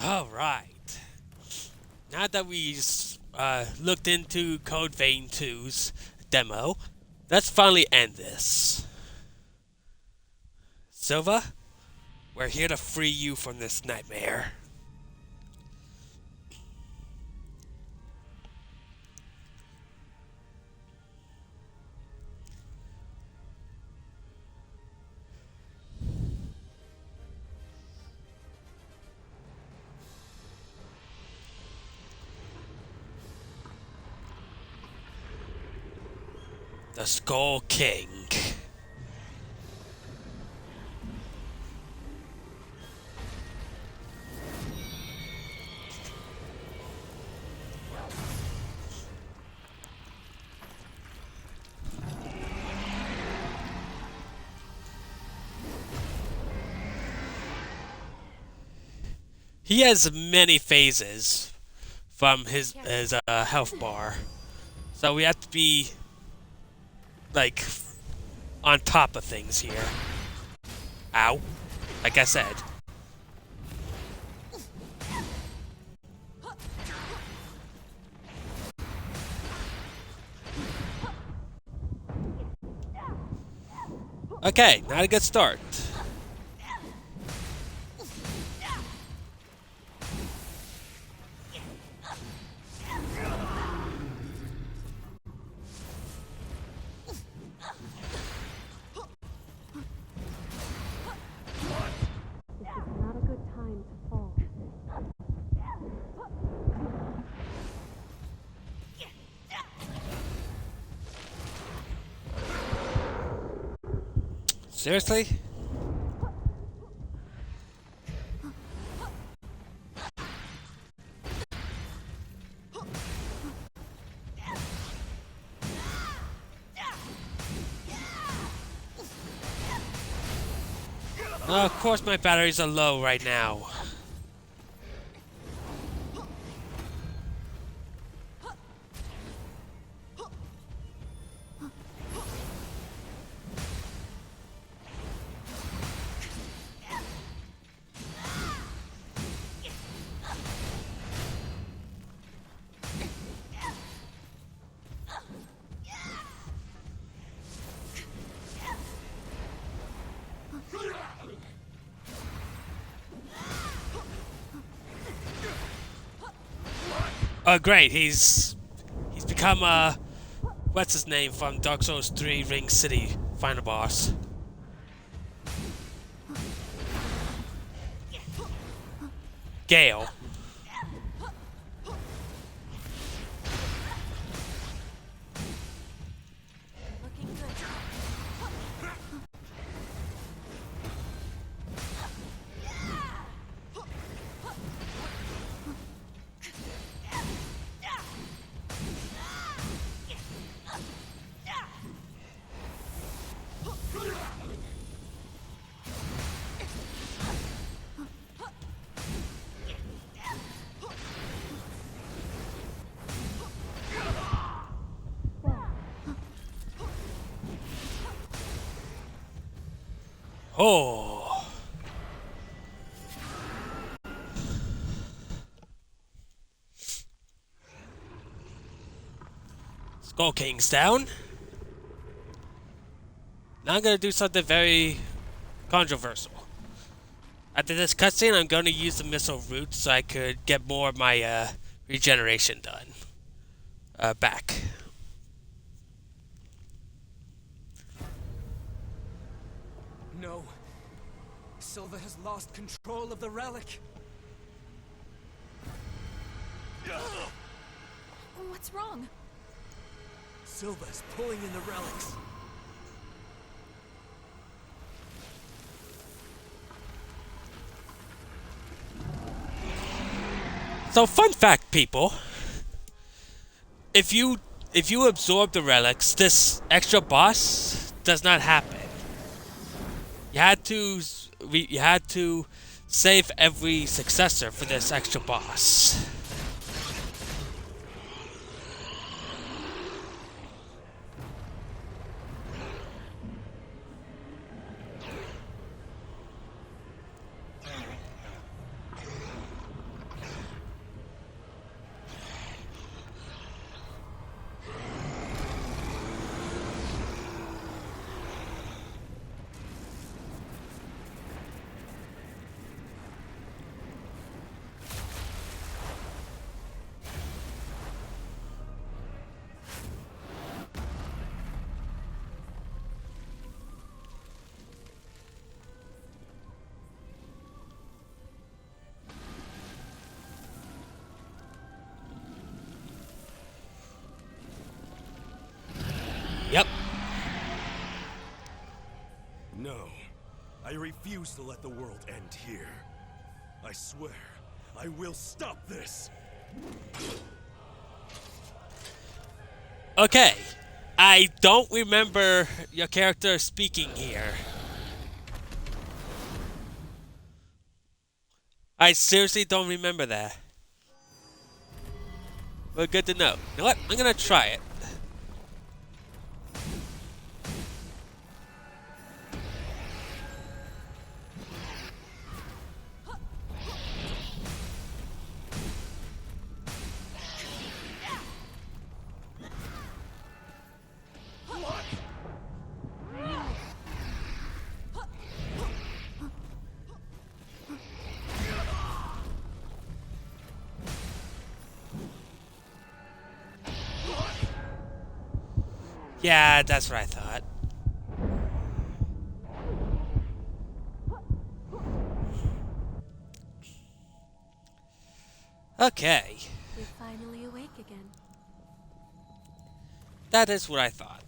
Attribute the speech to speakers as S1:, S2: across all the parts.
S1: Alright. Now that we looked into Code Vein 2's demo, let's finally end this. Silva, we're here to free you from this nightmare. The Skull King. He has many phases from his health bar, so we have to be like on top of things here. Ow! Like I said. Okay, not a good start. Seriously? Of course my batteries are low right now. Oh great, he's become what's his name from Dark Souls 3 Ring City final boss. Gaol. Oh. Skull King's down. Now I'm gonna do something very controversial. After this cutscene, I'm going to use the missile route so I could get more of my regeneration done. Back.
S2: No. Silva has lost control of the relic.
S3: What's wrong?
S2: Silva is pulling in the relics.
S1: So, fun fact, people. If you absorb the relics, this extra boss does not happen. You had to save every successor for this extra boss.
S3: refuse to let the world end here. I swear, I will stop this!
S1: Okay. I don't remember your character speaking here. I seriously don't remember that. But good to know. You know what? I'm gonna try it. Yeah, that's what I thought. Okay.
S4: You're finally awake again.
S1: That is what I thought.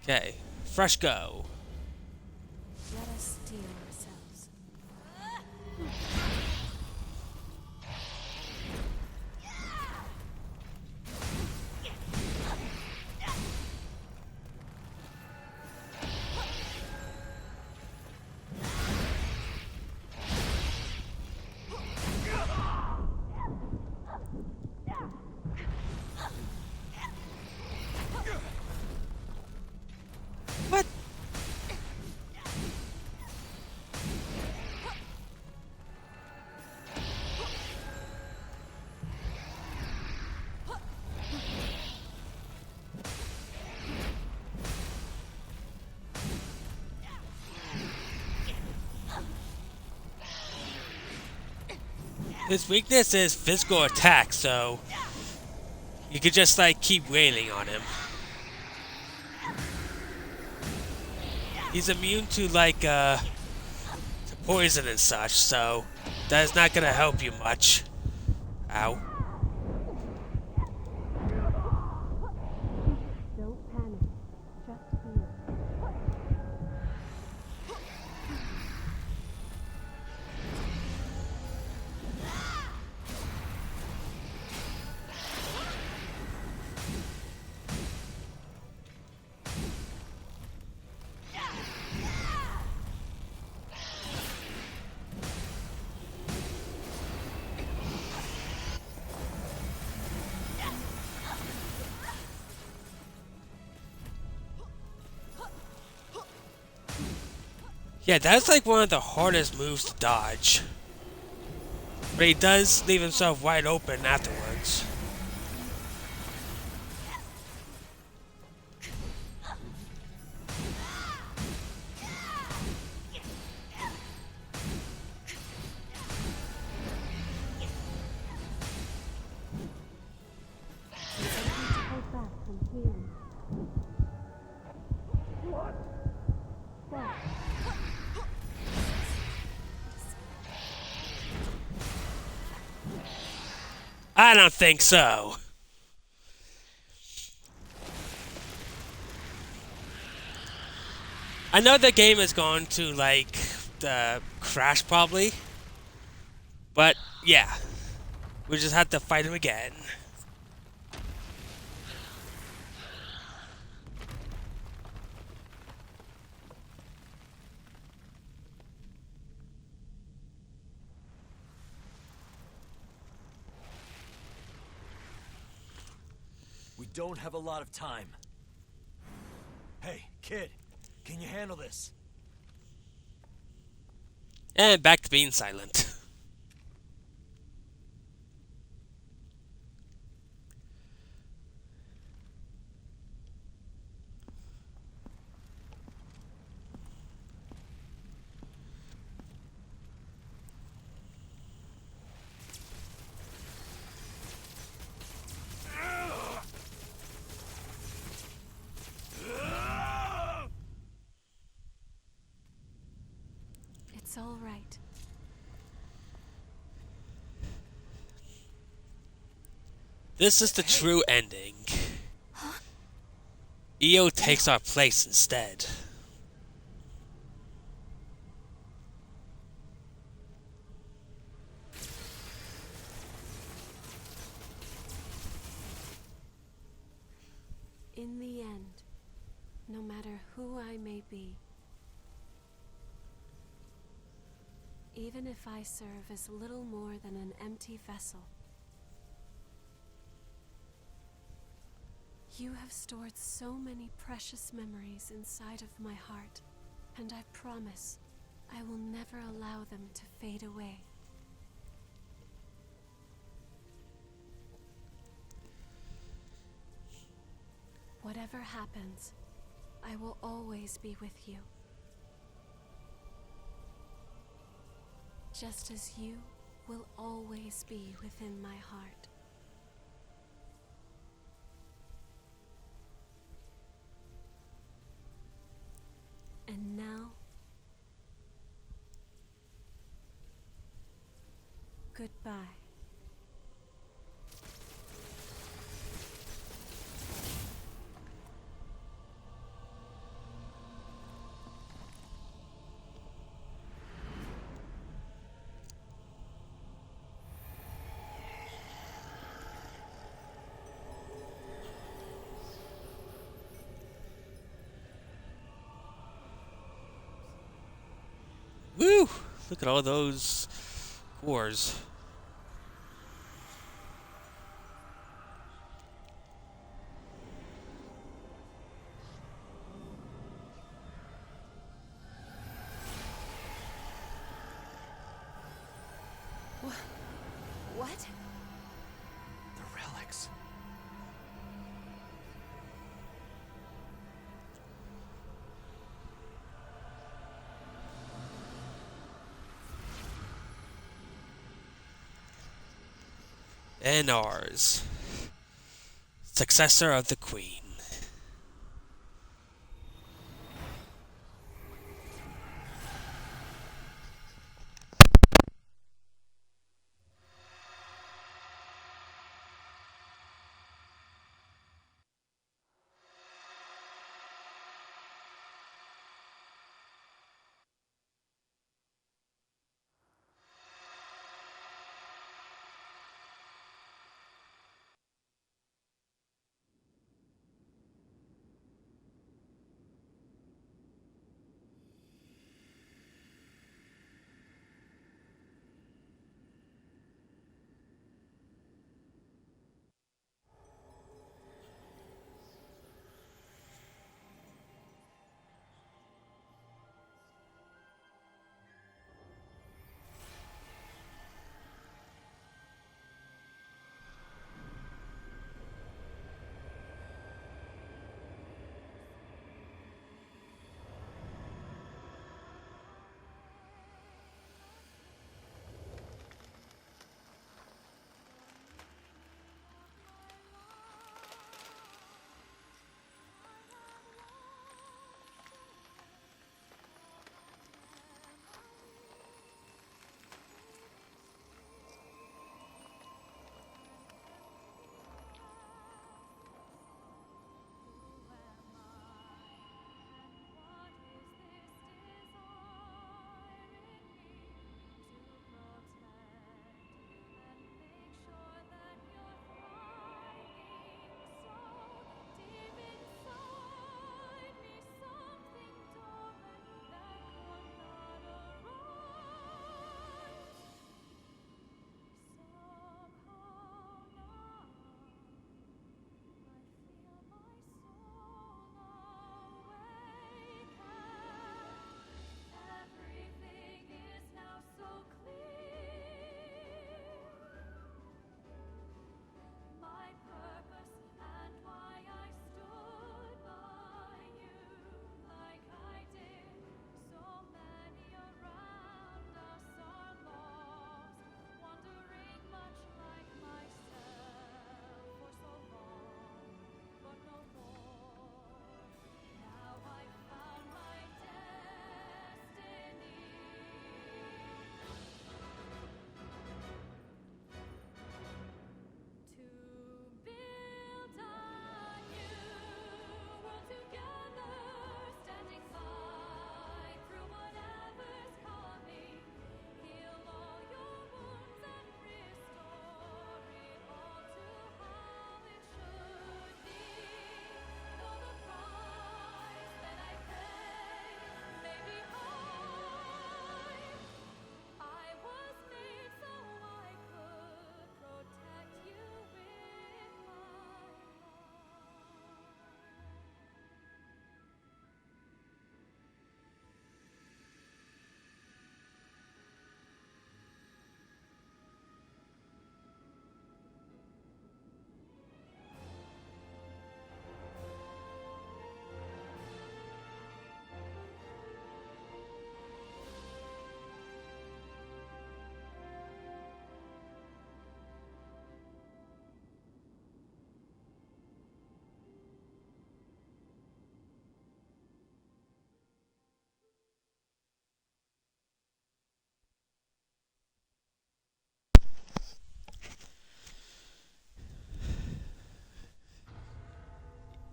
S1: Okay. Fresh go.
S4: Let us steel ourselves.
S1: What? His weakness is physical attack, so you could just like keep wailing on him. He's immune to like to poison and such, so that is not gonna help you much. Ow.
S4: Don't panic. Just feel.
S1: Yeah, that's like one of the hardest moves to dodge. But he does leave himself wide open afterwards.
S4: Hold back from healing.
S1: I don't think so. I know the game is going to like crash probably, but yeah, we just have to fight him again.
S3: We don't have a lot of time. Hey, kid, can you handle this?
S1: And back to being silent.
S4: It's all right.
S1: This is the true ending. Io takes our place instead.
S4: In the end, no matter who I may be, even if I serve as little more than an empty vessel, you have stored so many precious memories inside of my heart, and I promise I will never allow them to fade away. Whatever happens, I will always be with you. Just as you will always be within my heart. And now, goodbye.
S1: Woo! Look at all those cores.
S4: What?
S3: The relics.
S1: And ours. Successor of the Queen.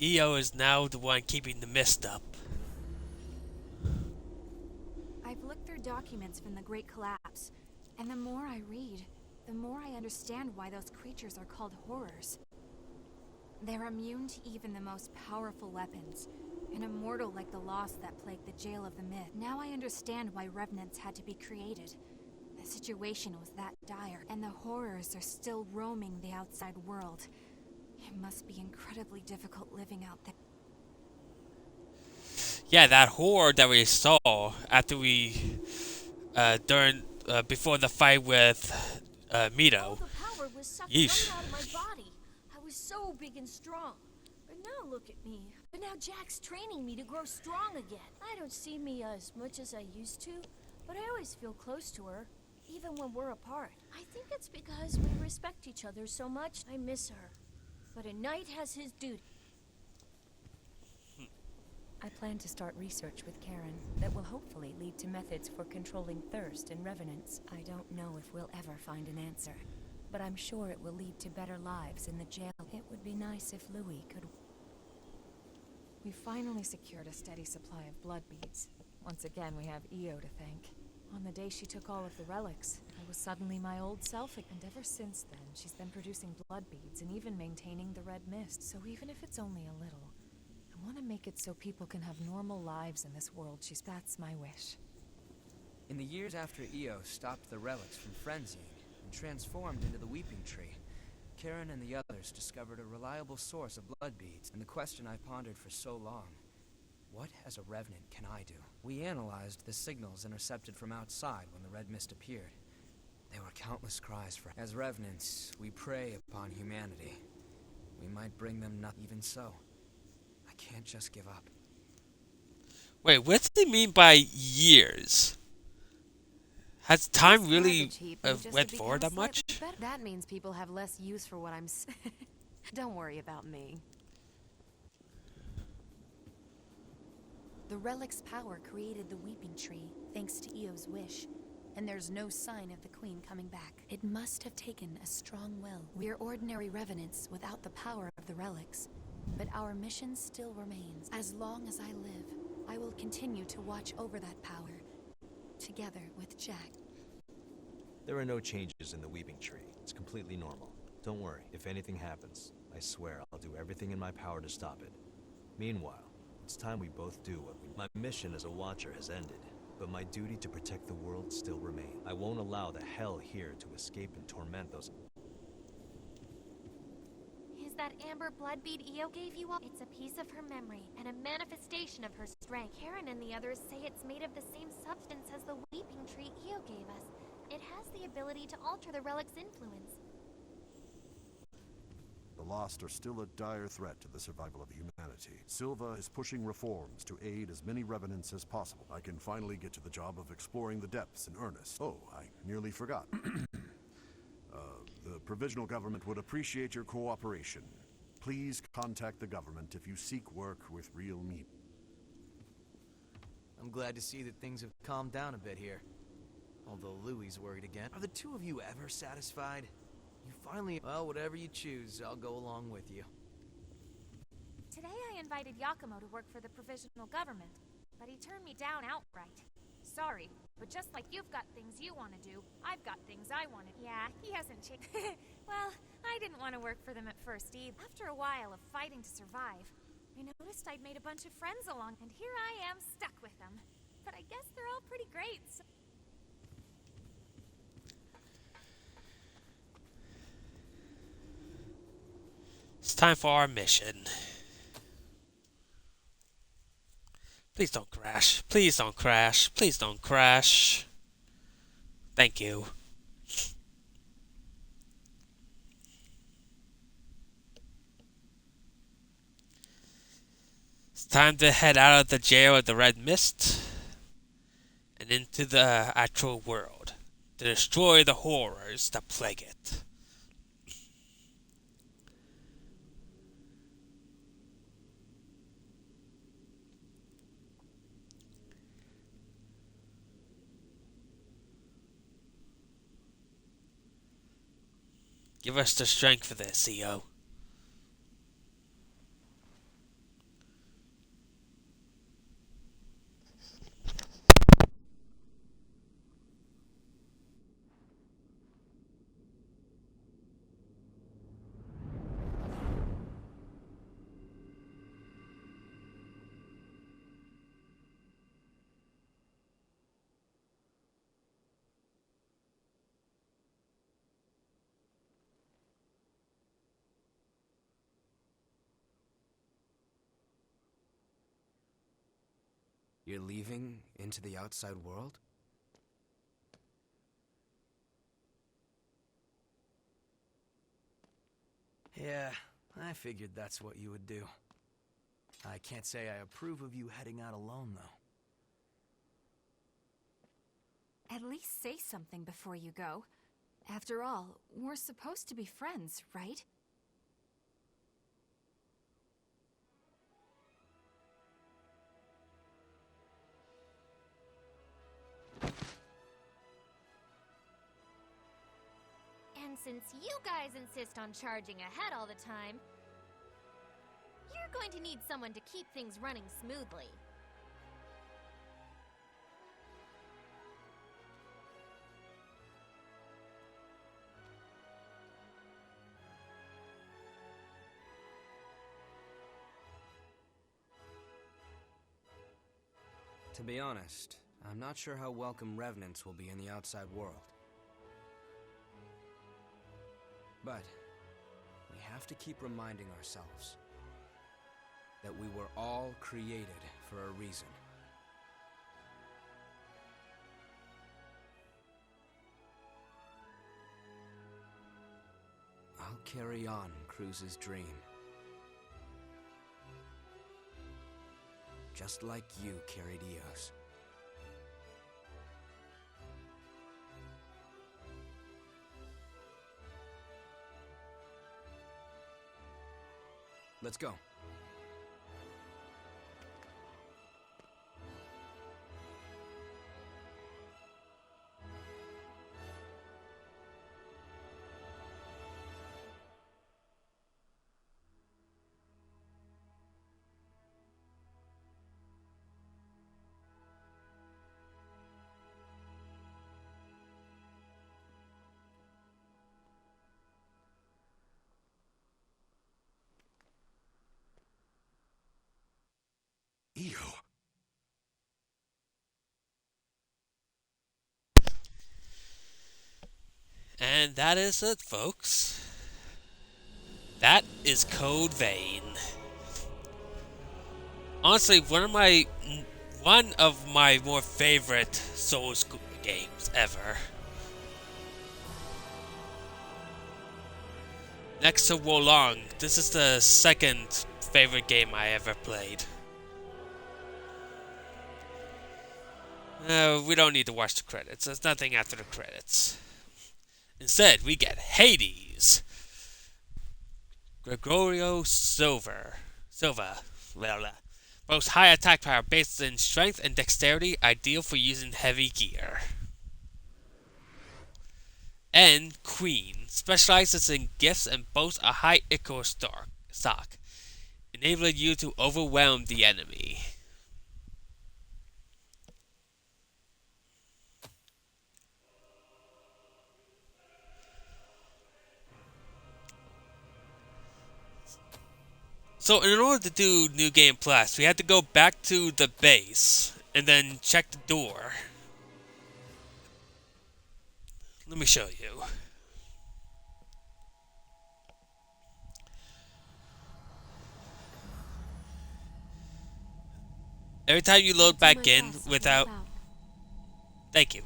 S1: EO is now the one keeping the mist up.
S5: I've looked through documents from the Great Collapse, and the more I read, the more I understand why those creatures are called horrors. They're immune to even the most powerful weapons, and immortal like the loss that plagued the Jail of the Myth. Now I understand why revenants had to be created. The situation was that dire, and the horrors are still roaming the outside world. It must be incredibly difficult living out there.
S1: Yeah, that horde that we saw after we, before the fight with,
S6: All
S1: Mito.
S6: the power was sucked
S1: Yeesh.
S6: right out of my body. I was so big and strong. But now look at me. But now Jack's training me to grow strong again. I don't see me as much as I used to, but I always feel close to her, even when we're apart. I think it's because we respect each other so much. I miss her. But a knight has his duty.
S7: I plan to start research with Karen that will hopefully lead to methods for controlling thirst and revenants. I don't know if we'll ever find an answer, but I'm sure it will lead to better lives in the jail. It would be nice if Louis could...
S5: We finally secured a steady supply of blood beads. Once again, we have Io to thank. On the day she took all of the relics, I was suddenly my old self, and ever since then, she's been producing blood beads and even maintaining the red mist. So even if it's only a little, I want to make it so people can have normal lives in this world. That's my wish.
S2: In the years after Io stopped the relics from frenzying and transformed into the Weeping Tree, Karen and the others discovered a reliable source of blood beads, and the question I pondered for so long: what, as a revenant, can I do? We analyzed the signals intercepted from outside when the red mist appeared. There were countless cries for... As revenants, we prey upon humanity. We might bring them nothing. Even so, I can't just give up.
S1: Wait, what do they mean by years? Has time really went forward that much?
S5: That means people have less use for what I'm Don't worry about me.
S7: The relic's power created the Weeping Tree, thanks to Io's wish, and there's no sign of the Queen coming back. It must have taken a strong will. We're ordinary revenants without the power of the relics, but our mission still remains. As long as I live, I will continue to watch over that power, together with Jack.
S3: There are no changes in the Weeping Tree. It's completely normal. Don't worry, if anything happens, I swear I'll do everything in my power to stop it. Meanwhile, it's time we both do what we... My mission as a Watcher has ended, but my duty to protect the world still remains. I won't allow the hell here to escape and torment those...
S8: Is that amber blood bead Io gave you all? It's a piece of her memory and a manifestation of her strength. Karen and the others say it's made of the same substance as the Weeping Tree Io gave us. It has the ability to alter the relic's influence.
S9: The Lost are still a dire threat to the survival of humanity. Silva is pushing reforms to aid as many revenants as possible. I can finally get to the job of exploring the depths in earnest. Oh, I nearly forgot. The provisional government would appreciate your cooperation. Please contact the government if you seek work with real meat.
S2: I'm glad to see that things have calmed down a bit here. Although Louie's worried again. Are the two of you ever satisfied? You finally... Well, whatever you choose, I'll go along with you.
S8: Today I invited Yakumo to work for the provisional government, but he turned me down outright. Sorry, but just like you've got things you want to do, I've got things I want to do. Yeah, he hasn't changed. Well, I didn't want to work for them at first either. After a while of fighting to survive, I noticed I'd made a bunch of friends along, and here I am stuck with them. But I guess they're all pretty great, so...
S1: It's time for our mission. Please don't crash. Please don't crash. Please don't crash. Thank you. It's time to head out of the jail of the Red Mist and into the actual world to destroy the horrors that plague it. Give us the strength for this, EO.
S2: You're leaving into the outside world? Yeah, I figured that's what you would do. I can't say I approve of you heading out alone, though.
S5: At least say something before you go. After all, we're supposed to be friends, right?
S8: And since you guys insist on charging ahead all the time, you're going to need someone to keep things running smoothly.
S2: To be honest, I'm not sure how welcome revenants will be in the outside world. But we have to keep reminding ourselves that we were all created for a reason. I'll carry on Cruz's dream. Just like you carried Eos. Let's go.
S9: Eo.
S1: And that is it, folks. That is Code Vein. Honestly, one of my more favorite Souls games ever. Next to Wolong, this is the second favorite game I ever played. We don't need to watch the credits. There's nothing after the credits. Instead, we get Hades. Gregorio Silva. Blah, blah. Boasts high attack power based in strength and dexterity, ideal for using heavy gear. And Queen specializes in gifts and boasts a high Ichor stock, enabling you to overwhelm the enemy. So in order to do New Game Plus, we had to go back to the base and then check the door. Let me show you. Every time you load back in without... Thank you.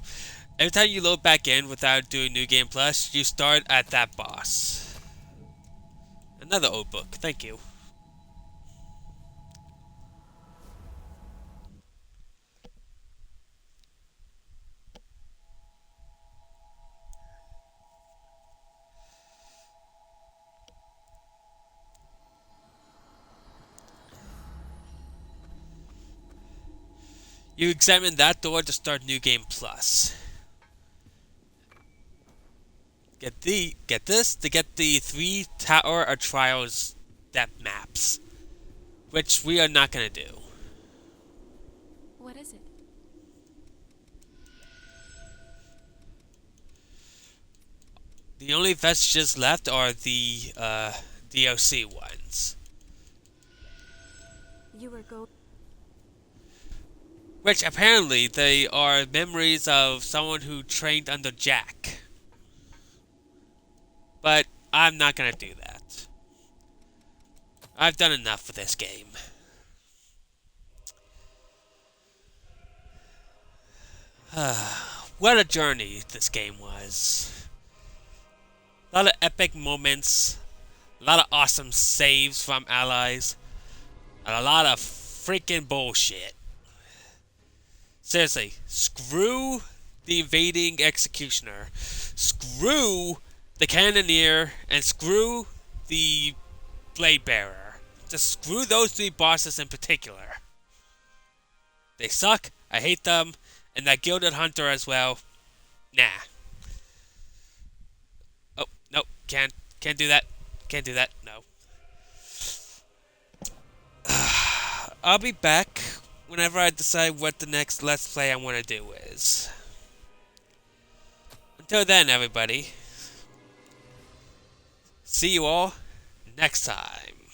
S1: Every time you load back in without doing New Game Plus, you start at that boss. Another old book. Thank you. You examine that door to start New Game Plus. Get this to get the 3 Tower of Trials depth maps, which we are not gonna do.
S4: What is it?
S1: The only vestiges left are the DLC ones.
S4: You were go.
S1: Which apparently they are memories of someone who trained under Jack. But I'm not gonna do that. I've done enough for this game. What a journey this game was. A lot of epic moments, a lot of awesome saves from allies, and a lot of freaking bullshit. Seriously, screw the invading executioner, screw the cannoneer, and screw the blade bearer. Just screw those three bosses in particular. They suck, I hate them, and that gilded hunter as well. Nah. Oh, no, can't do that. Can't do that, no. I'll be back whenever I decide what the next Let's Play I want to do is. Until then, everybody. See you all next time.